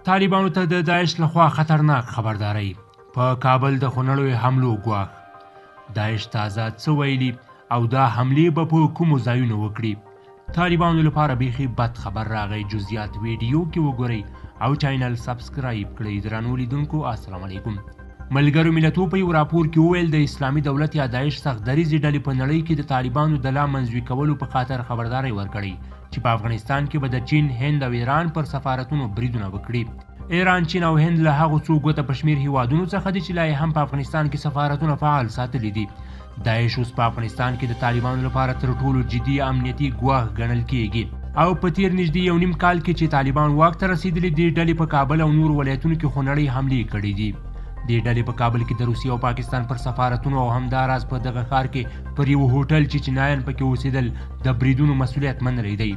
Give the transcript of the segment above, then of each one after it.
طالبانو ته د داعش لخوا خطرناک خبرداری. په کابل د خونړیو حملو ګواښ. داعش تازه څه ویلي او دا حملې به په کومو ځایونو وکړي؟ طالبانو لپاره بیخي بد خبر راغی. جزئیات ویډیو کې وګورئ او چینل سبسکرایب کړئ. درنو لیدونکو السلام علیکم. ملګرو ملتونو په یو راپور کې وویل د اسلامي دولت یا داعش سخت دریځې ډلې په نړۍ کې د طالبانو د لا منزوي کولو په خاطر خبرداری ورکړی چې په افغانستان کې به د چین، هند او ایران پر سفارتونو بریدونه وکړي. ایران، چین او هند له هغو څو ګوته په شمېر هیوادونو څخه دي چې لا یې هم په افغانستان کې سفارتونه فعال ساتلي دي. داعش اوس په افغانستان کې د طالبانو لپاره تر ټولو جدي امنیتي ګواښ ګڼل کیږي او په تیر نږدې یو نیم کال کې چې طالبان واک ته رسېدلي دي ډلې په کابل او نورو ولایتونو کې خونړۍ حملې کړې دي. دې ډلې په کابل کې د روسیې او پاکستان پر سفارتونو او همداراز په دغه ښار کې پر یو هوټل چې چینایان پکې اوسېدل د بریدونو مسؤلیت منلی دی.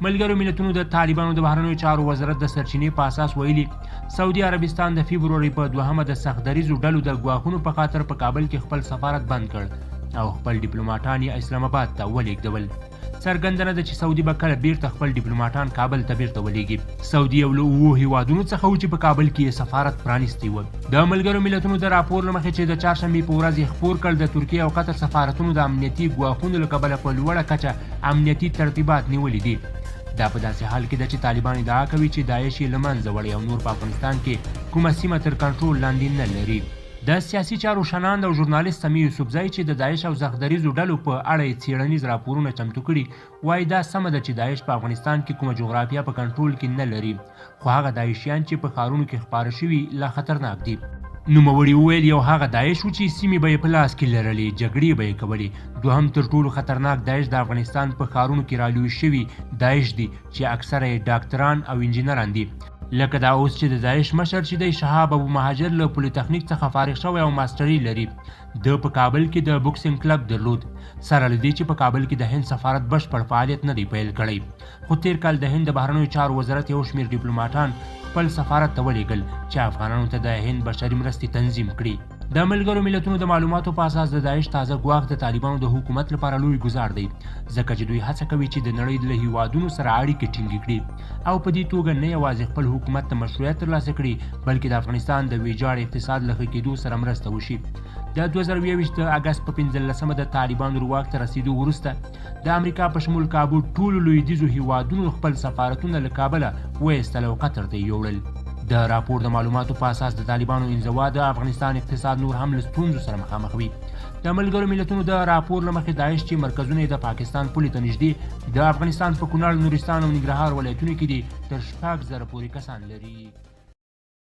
ملګرو ملتونو د طالبانو د بهرنیو چارو وزارت د سرچینې په اساس ویلي سعودي عربستان د فبروري په 2 د سخت دریځو ډلو د ګواښونو په خاطر په کابل کې خپل سفارت بند کړ او خپل ډیپلوماټان یې اسلام آباد ته ولېږدول. څرګنده ده چې سعودي به کله بیرته خپل ډیپلوماټان کابل ته بیرته ولېږي. سعودي یو له 7 هیوادونو څخه و چې په کابل کې یې سفارت پرانیستی و. د ملګرو ملتونو د راپور له مخې چې د چهارشنبې په ورځ یې خپور کړ د ترکیې او قطر سفارتونو د امنیتي ګواښونو له کبله په لوړه کچه امنیتي ترتیبات نیولي دي. دا په داسې حال کې ده چې طالبان ادعا کوي چې داعش یې له منځه وړی او نور په افغانستان کې کومه سیمه تر کنټرول لاندې نه لري. د سیاسي چارو شناند او ژورنالیست سمیع یوسفزی چې د داعش او زغدریزو ډلو په اړه یې څېړنیز راپورونه چمتو کړي وایي دا سمه ده چې داعش په افغانستان کې کومه جغرافیه په کنټرول کې نه لري، خو هغه داعشیان چې په ښارونو کې خپاره شوي لا خطرناک دي. نوموړي وویل یو هغه داعش و چې سیمې به یې په لاس کې لرلې، جګړې به یې کولې. دوهم تر ټولو خطرناک داعش د افغانستان په ښارونو کې رالوی شوي داعش دي چې اکثره یې ډاکټران او انجینران دي. لکه دا اوس چې د داعش مشر چې دی شهاب ابو مهاجر له پولیتخنیک څخه فارغ شوی او ماسټري لري. د په کابل کې د بوکسینګ کلب درلود، سره له دې چې په کابل کې د هند سفارت بشپړ فعالیت نه دی پیل کړی. خو تیر کال د هند د بهرنیو چارو وزارت یو شمېر ډیپلوماټان خپل سفارت ته ولېږل چې افغانانو ته د هند بشري مرستې تنظیم کړي. د ملګرو ملتونو د معلوماتو په اساس د داعش تازه ګواښ د طالبانو د حکومت لپاره لوی ګزار دی، ځکه چې دوی هڅه کوي چې د نړۍ له هیوادونو سره اړیکې ټینګې کړي او په دې توګه نه یوازې خپل حکومت ته مشروعیت ترلاسه کړي بلکې د افغانستان د ویجاړ اقتصاد له ښه کېدو سره مرسته وشي. د 2022 د اګست په 15 د طالبانو واک ته رسېدو وروسته د امریکا په شمول کابل ټولو لویدیځو هیوادونو خپل سفارتونه له کابله وایستل او قطر ته یې یوړل. د راپور د معلوماتو په اساس د طالبانو انزوا د افغانستان اقتصاد نور هم له ستونزو سره مخامخ وي. د ملګرو ملتونو د راپور له مخې داعش چې مرکزونه یې د پاکستان پولې ته نږدې د افغانستان په کونړ، نورستان او ننګرهار ولایتونو کې دي تر 6,000 پورې کسان لري.